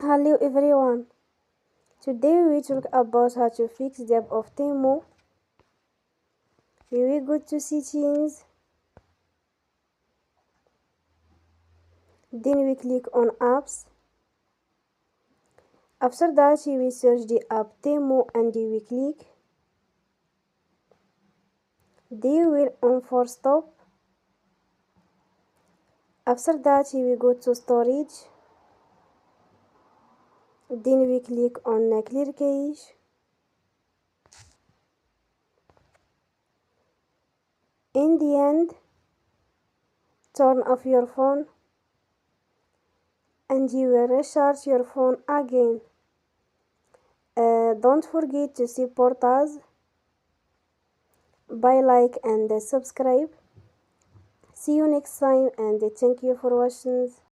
Hello everyone. Today we talk about how to fix the app of Temu. We go to settings, then we click on apps. After that we search the app Temu and we click. Then we on for stop. After that we go to storage. Then we click on clear cache. In the end, turn off your phone and you will recharge your phone again. Don't forget to support us by like and subscribe. See you next time and thank you for watching.